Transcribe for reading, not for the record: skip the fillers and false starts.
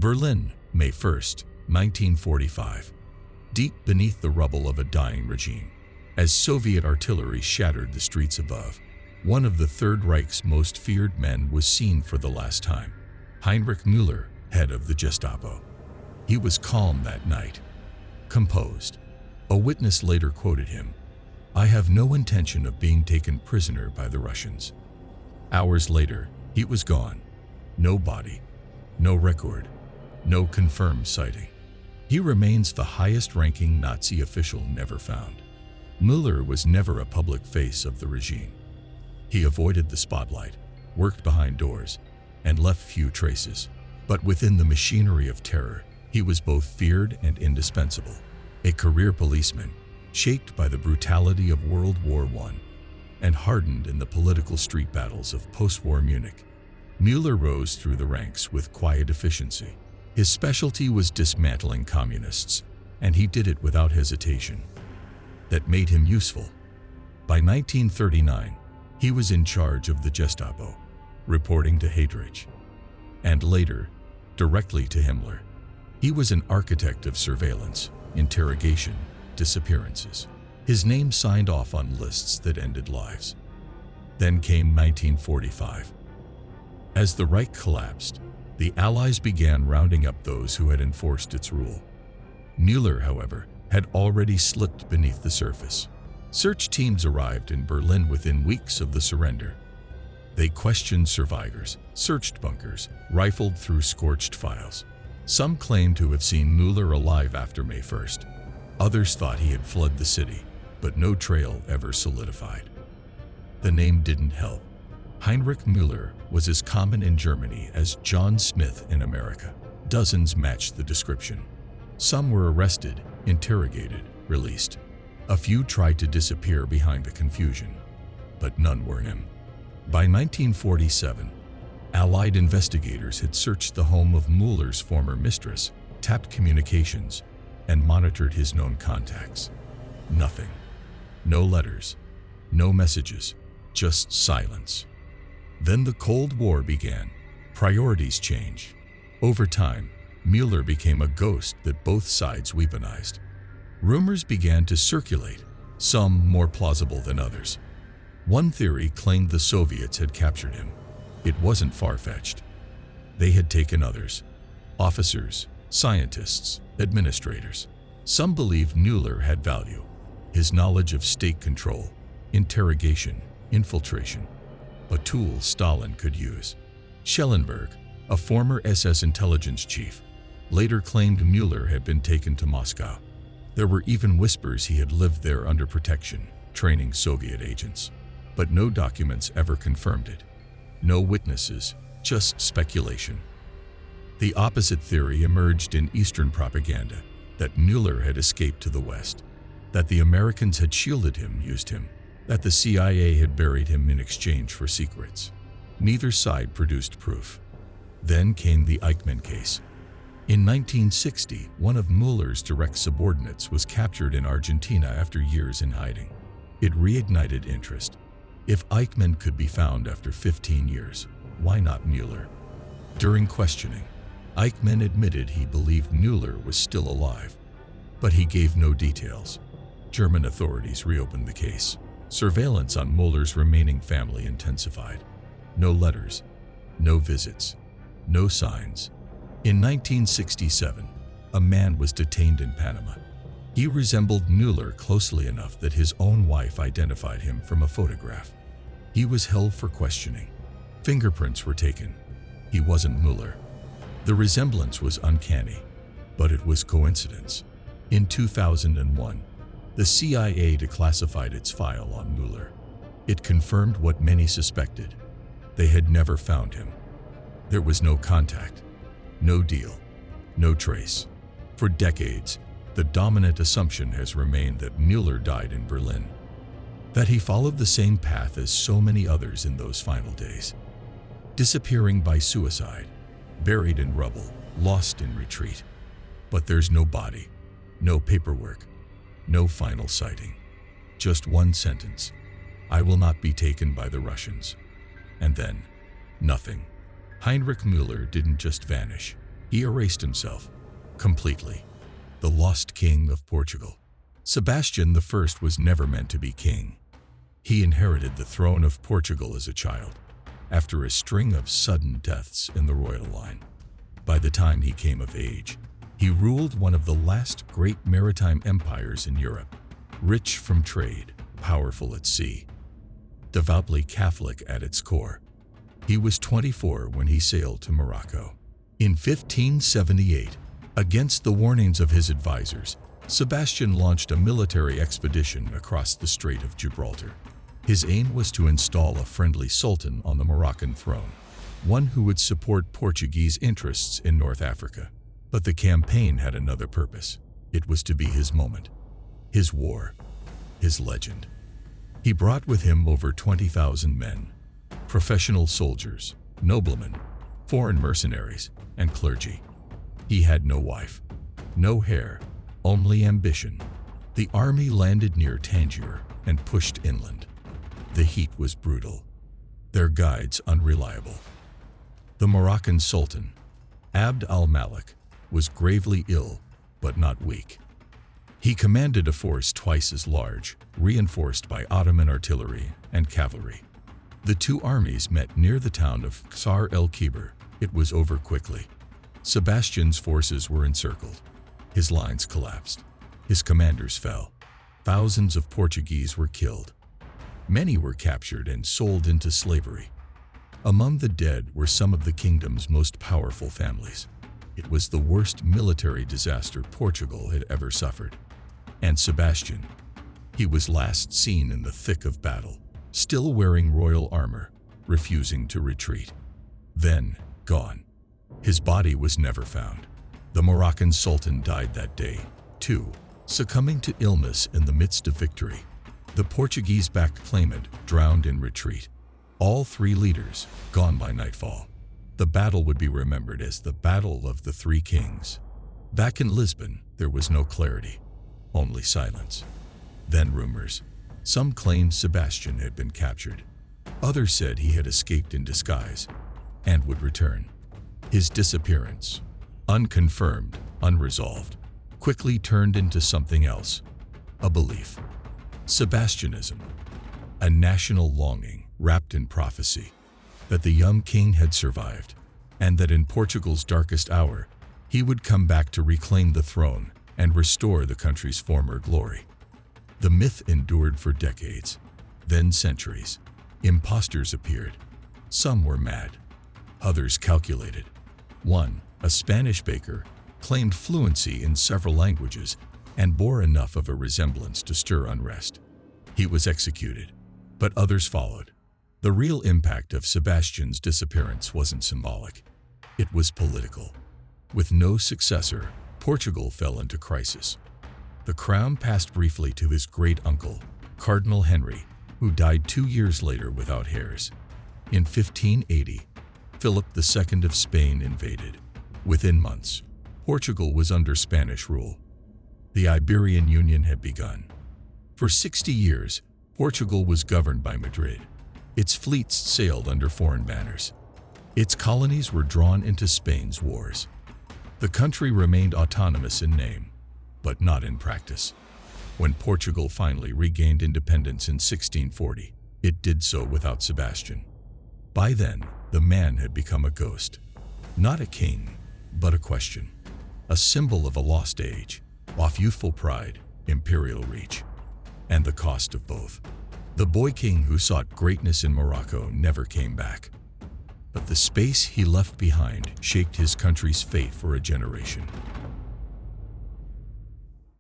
Berlin, May 1st, 1945. Deep beneath the rubble of a dying regime, as Soviet artillery shattered the streets above, one of the Third Reich's most feared men was seen for the last time. Heinrich Müller, head of the Gestapo. He was calm that night, composed. A witness later quoted him, "I have no intention of being taken prisoner by the Russians." Hours later, he was gone. No body, no record, no confirmed sighting. He remains the highest-ranking Nazi official never found. Müller was never a public face of the regime. He avoided the spotlight, worked behind doors, and left few traces. But within the machinery of terror, he was both feared and indispensable. A career policeman, shaped by the brutality of World War I and hardened in the political street battles of post-war Munich, Müller rose through the ranks with quiet efficiency. His specialty was dismantling communists, and he did it without hesitation. That made him useful. By 1939, he was in charge of the Gestapo, reporting to Heinrich, and later, directly to Himmler. He was an architect of surveillance, interrogation, disappearances. His name signed off on lists that ended lives. Then came 1945. As the Reich collapsed, the Allies began rounding up those who had enforced its rule. Müller, however, had already slipped beneath the surface. Search teams arrived in Berlin within weeks of the surrender. They questioned survivors, searched bunkers, rifled through scorched files. Some claimed to have seen Müller alive after May 1st. Others thought he had fled the city, but no trail ever solidified. The name didn't help. Heinrich Müller was as common in Germany as John Smith in America. Dozens matched the description. Some were arrested, interrogated, released. A few tried to disappear behind the confusion, but none were him. By 1947, Allied investigators had searched the home of Müller's former mistress, tapped communications, and monitored his known contacts. Nothing. No letters, no messages, just silence. Then the Cold War began. Priorities changed. Over time, Müller became a ghost that both sides weaponized. Rumors began to circulate, some more plausible than others. One theory claimed the Soviets had captured him. It wasn't far-fetched. They had taken others: officers, scientists, administrators. Some believed Müller had value: his knowledge of state control, interrogation, infiltration, a tool Stalin could use. Schellenberg, a former SS intelligence chief, later claimed Müller had been taken to Moscow. There were even whispers he had lived there under protection, training Soviet agents. But no documents ever confirmed it. No witnesses, just speculation. The opposite theory emerged in Eastern propaganda, that Müller had escaped to the West, that the Americans had shielded him, used him, that the CIA had buried him in exchange for secrets. Neither side produced proof. Then came the Eichmann case. In 1960, one of Müller's direct subordinates was captured in Argentina after years in hiding. It reignited interest. If Eichmann could be found after 15 years, why not Müller? During questioning, Eichmann admitted he believed Müller was still alive, but he gave no details. German authorities reopened the case. Surveillance on Müller's remaining family intensified. No letters, no visits, no signs. In 1967, a man was detained in Panama. He resembled Müller closely enough that his own wife identified him from a photograph. He was held for questioning. Fingerprints were taken. He wasn't Müller. The resemblance was uncanny, but it was coincidence. In 2001, the CIA declassified its file on Müller. It confirmed what many suspected. They had never found him. There was no contact, no deal, no trace. For decades, the dominant assumption has remained that Müller died in Berlin, that he followed the same path as so many others in those final days, disappearing by suicide, buried in rubble, lost in retreat. But there's no body, no paperwork, no final sighting. Just one sentence: "I will not be taken by the Russians." And then, nothing. Heinrich Müller didn't just vanish. He erased himself completely. The lost king of Portugal. Sebastian I was never meant to be king. He inherited the throne of Portugal as a child, after a string of sudden deaths in the royal line. By the time he came of age, he ruled one of the last great maritime empires in Europe, rich from trade, powerful at sea, devoutly Catholic at its core. He was 24 when he sailed to Morocco. In 1578, against the warnings of his advisors, Sebastian launched a military expedition across the Strait of Gibraltar. His aim was to install a friendly sultan on the Moroccan throne, one who would support Portuguese interests in North Africa. But the campaign had another purpose. It was to be his moment, his war, his legend. He brought with him over 20,000 men, professional soldiers, noblemen, foreign mercenaries, and clergy. He had no wife, no heir, only ambition. The army landed near Tangier and pushed inland. The heat was brutal, their guides unreliable. The Moroccan Sultan, Abd al-Malik, was gravely ill, but not weak. He commanded a force twice as large, reinforced by Ottoman artillery and cavalry. The two armies met near the town of Qasr el-Kibir. It was over quickly. Sebastian's forces were encircled. His lines collapsed. His commanders fell. Thousands of Portuguese were killed. Many were captured and sold into slavery. Among the dead were some of the kingdom's most powerful families. It was the worst military disaster Portugal had ever suffered. And Sebastian, he was last seen in the thick of battle, still wearing royal armor, refusing to retreat. Then, gone. His body was never found. The Moroccan Sultan died that day, too, succumbing to illness in the midst of victory. The Portuguese-backed claimant drowned in retreat. All three leaders gone by nightfall. The battle would be remembered as the Battle of the Three Kings. Back in Lisbon, there was no clarity, only silence. Then rumors. Some claimed Sebastian had been captured. Others said he had escaped in disguise and would return. His disappearance, unconfirmed, unresolved, quickly turned into something else, a belief. Sebastianism, a national longing wrapped in prophecy, that the young king had survived, and that in Portugal's darkest hour, he would come back to reclaim the throne and restore the country's former glory. The myth endured for decades, then centuries. Impostors appeared. Some were mad, others calculated. One, a Spanish baker, claimed fluency in several languages and bore enough of a resemblance to stir unrest. He was executed, but others followed. The real impact of Sebastian's disappearance wasn't symbolic. It was political. With no successor, Portugal fell into crisis. The crown passed briefly to his great-uncle, Cardinal Henry, who died 2 years later without heirs. In 1580, Philip II of Spain invaded. Within months, Portugal was under Spanish rule. The Iberian Union had begun. For 60 years, Portugal was governed by Madrid. Its fleets sailed under foreign banners. Its colonies were drawn into Spain's wars. The country remained autonomous in name, but not in practice. When Portugal finally regained independence in 1640, it did so without Sebastian. By then, the man had become a ghost. Not a king, but a question. A symbol of a lost age, of youthful pride, imperial reach, and the cost of both. The boy king who sought greatness in Morocco never came back. But the space he left behind shaped his country's fate for a generation.